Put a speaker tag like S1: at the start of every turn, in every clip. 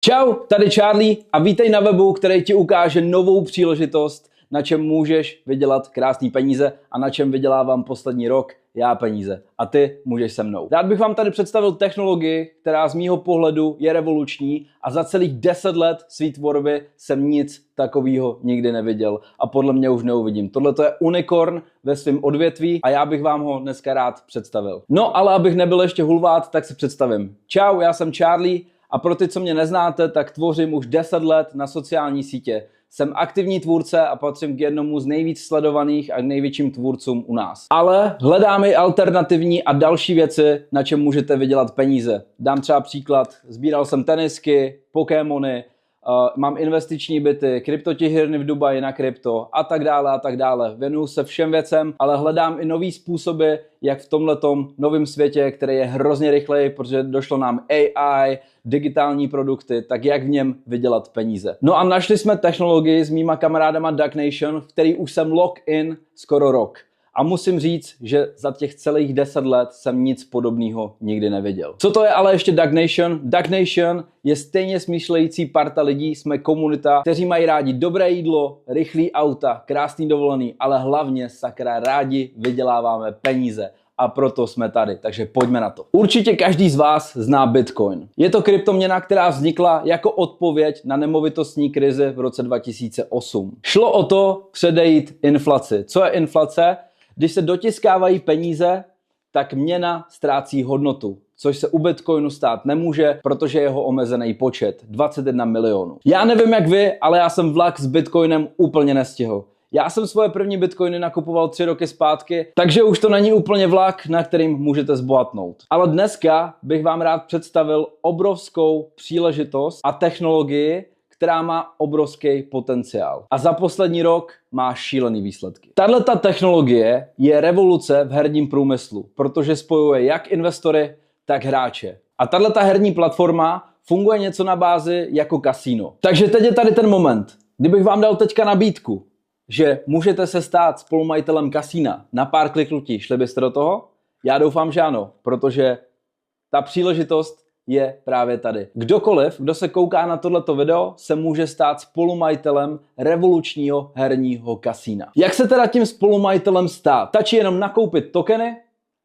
S1: Čau, tady Charlie a vítej na webu, který ti ukáže novou příležitost, na čem můžeš vydělat krásný peníze a na čem vydělávám poslední rok já peníze. A ty můžeš se mnou. Rád bych vám tady představil technologii, která z mýho pohledu je revoluční a za celých 10 let svý tvorby jsem nic takového nikdy neviděl a podle mě už neuvidím. Tohle to je unikorn ve svém odvětví a já bych vám ho dneska rád představil. No ale abych nebyl ještě hulvát, tak si představím. Čau, já jsem Charlie. A pro ty, co mě neznáte, tak tvořím už 10 let na sociální sítě. Jsem aktivní tvůrce a patřím k jednomu z nejvíc sledovaných a největším tvůrcům u nás. Ale hledám i alternativní a další věci, na čem můžete vydělat peníze. Dám třeba příklad. Sbíral jsem tenisky, Pokémony, mám investiční byty, kryptotihirny v Dubaji na krypto a tak dále a tak dále. Věnuju se všem věcem, ale hledám i nový způsoby, jak v tomhletom novém světě, který je hrozně rychlej, protože došlo nám AI, digitální produkty, tak jak v něm vydělat peníze. No a našli jsme technologii s mýma kamarádama Duck Nation, v který už jsem lock-in skoro rok. A musím říct, že za těch celých 10 let jsem nic podobného nikdy neviděl. Co to je ale ještě Duck Nation? Duck Nation je stejně smýšlející parta lidí, jsme komunita, kteří mají rádi dobré jídlo, rychlý auta, krásný dovolený, ale hlavně sakra rádi vyděláváme peníze. A proto jsme tady, takže pojďme na to. Určitě každý z vás zná Bitcoin. Je to kryptoměna, která vznikla jako odpověď na nemovitostní krizi v roce 2008. Šlo o to předejít inflaci. Co je inflace? Když se dotiskávají peníze, tak měna ztrácí hodnotu, což se u Bitcoinu stát nemůže, protože je jeho omezený počet, 21 milionů. Já nevím jak vy, ale já jsem vlak s Bitcoinem úplně nestihl. Já jsem svoje první bitcoiny nakupoval 3 roky zpátky, takže už to není úplně vlak, na kterým můžete zbohatnout. Ale dneska bych vám rád představil obrovskou příležitost a technologii, která má obrovský potenciál. A za poslední rok má šílený výsledky. Tahleta technologie je revoluce v herním průmyslu, protože spojuje jak investory, tak hráče. A tahleta herní platforma funguje něco na bázi jako kasino. Takže teď je tady ten moment, kdybych vám dal teďka nabídku, že můžete se stát spolumajitelem kasína na pár kliknutí, šli byste do toho? Já doufám, že ano, protože ta příležitost je právě tady. Kdokoliv, kdo se kouká na tohleto video, se může stát spolumajitelem revolučního herního kasína. Jak se teda tím spolumajitelem stát? Stačí jenom nakoupit tokeny,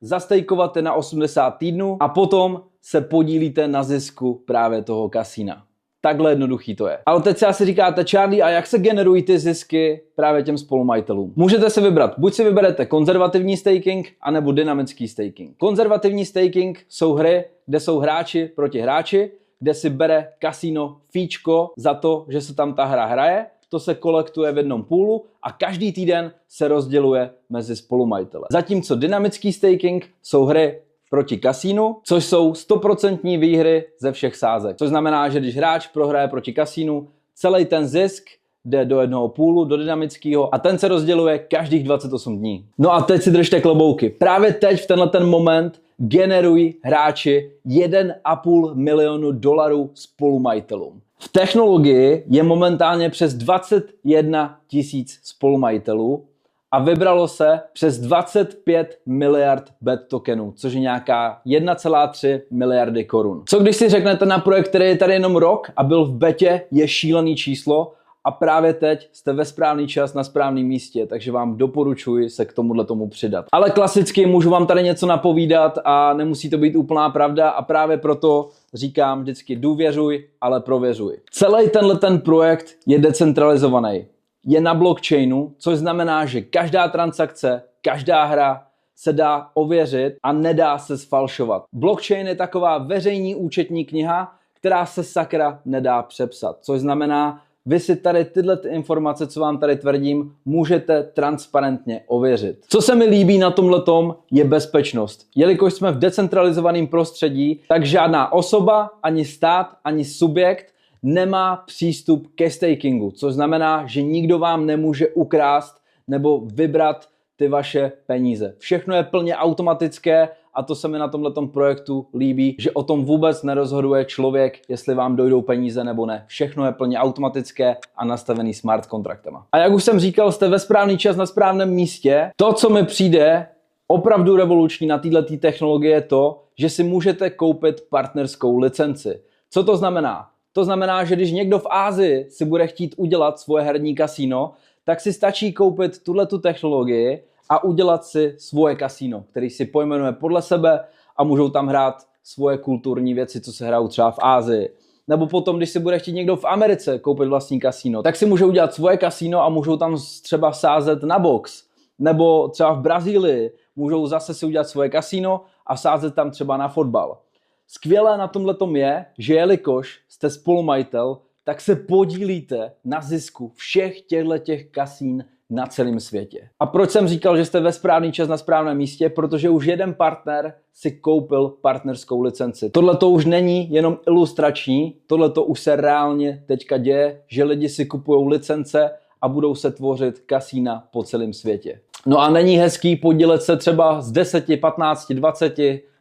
S1: zastejkovat je na 80 týdnů a potom se podílíte na zisku právě toho kasína. Takhle jednoduchý to je. Ale teď si asi říkáte, Charlie, a jak se generují ty zisky právě těm spolumajitelům? Můžete si vybrat. Buď si vyberete konzervativní staking, anebo dynamický staking. Konzervativní staking jsou hry, kde jsou hráči proti hráči, kde si bere kasino fíčko za to, že se tam ta hra hraje. To se kolektuje v jednom půlu a každý týden se rozděluje mezi spolumajitele. Zatímco dynamický staking jsou hry proti kasínu, což jsou 100% výhry ze všech sázek. Což znamená, že když hráč prohraje proti kasínu, celý ten zisk jde do jednoho půlu, do dynamického a ten se rozděluje každých 28 dní. No a teď si držte klobouky. Právě teď v tenhle ten moment generují hráči 1,5 milionu dolarů spolumajitelům. V technologii je momentálně přes 21 000 spolumajitelů a vybralo se přes 25 miliard BET tokenů, což je nějaká 1,3 miliardy korun. Co když si řeknete na projekt, který je tady jenom rok a byl v betě, je šílený číslo a právě teď jste ve správný čas na správném místě, takže vám doporučuji se k tomu přidat. Ale klasicky můžu vám tady něco napovídat a nemusí to být úplná pravda a právě proto říkám vždycky důvěřuj, ale prověřuj. Celý ten projekt je decentralizovaný. Je na blockchainu, což znamená, že každá transakce, každá hra se dá ověřit a nedá se sfalšovat. Blockchain je taková veřejní účetní kniha, která se sakra nedá přepsat, což znamená, vy si tady tyhle informace, co vám tady tvrdím, můžete transparentně ověřit. Co se mi líbí na tomhletom je bezpečnost. Jelikož jsme v decentralizovaném prostředí, tak žádná osoba, ani stát, ani subjekt nemá přístup ke stakingu, což znamená, že nikdo vám nemůže ukrást nebo vybrat ty vaše peníze. Všechno je plně automatické a to se mi na tomhletom projektu líbí, že o tom vůbec nerozhoduje člověk, jestli vám dojdou peníze nebo ne. Všechno je plně automatické a nastavený smart kontraktama. A jak už jsem říkal, jste ve správný čas na správném místě. To, co mi přijde opravdu revoluční na této technologie, je to, že si můžete koupit partnerskou licenci. Co to znamená? To znamená, že když někdo v Asii si bude chtít udělat svoje herní kasíno, tak si stačí koupit tuhletu technologii a udělat si svoje kasíno, který si pojmenuje podle sebe a můžou tam hrát svoje kulturní věci, co se hrajou třeba v Asii. Nebo potom, když si bude chtít někdo v Americe koupit vlastní kasíno, tak si může udělat svoje kasíno a můžou tam třeba sázet na box. Nebo třeba v Brazílii můžou zase si udělat svoje kasíno a sázet tam třeba na fotbal. Skvělé na tomhletom je, že jelikož jste spolumajitel, tak se podílíte na zisku všech těchto kasín na celém světě. A proč jsem říkal, že jste ve správný čas na správném místě? Protože už jeden partner si koupil partnerskou licenci. Tohle to už není jenom ilustrační, tohle to už se reálně teďka děje, že lidi si kupují licence a budou se tvořit kasína po celém světě. No a není hezký podílet se třeba z 10, 15, 20,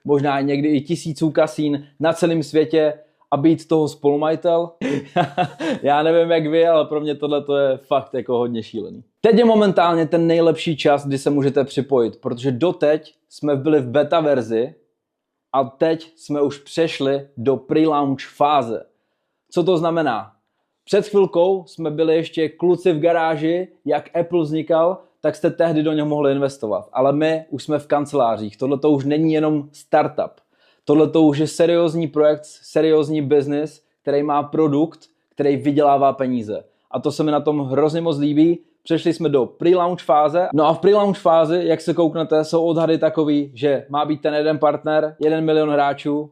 S1: možná někdy i 1000 kasín na celém světě a být toho spolumajitel? Já nevím jak vy, ale pro mě tohle je fakt jako hodně šílený. Teď je momentálně ten nejlepší čas, kdy se můžete připojit, protože doteď jsme byli v beta verzi a teď jsme už přešli do pre-launch fáze. Co to znamená? Před chvilkou jsme byli ještě kluci v garáži, jak Apple vznikal, tak jste tehdy do něho mohli investovat. Ale my už jsme v kancelářích. Tohle to už není jenom startup. Tohle to už je seriózní projekt, seriózní business, který má produkt, který vydělává peníze. A to se mi na tom hrozně moc líbí. Přešli jsme do pre-launch fáze. No a v pre-launch fázi, jak se kouknete, jsou odhady takový, že má být ten jeden partner, 1 milion hráčů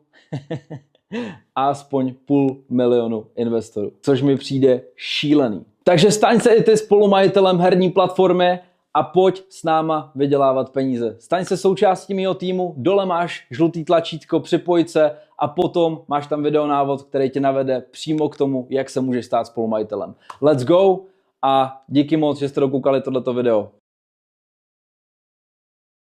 S1: a aspoň 500 000 investorů. Což mi přijde šílený. Takže staň se i ty spolumajitelem herní platformy a pojď s náma vydělávat peníze. Staň se součástí mého týmu, dole máš žlutý tlačítko, připojit se a potom máš tam videonávod, který tě navede přímo k tomu, jak se můžeš stát spolumajitelem. Let's go a díky moc, že jste dokoukali tohleto video.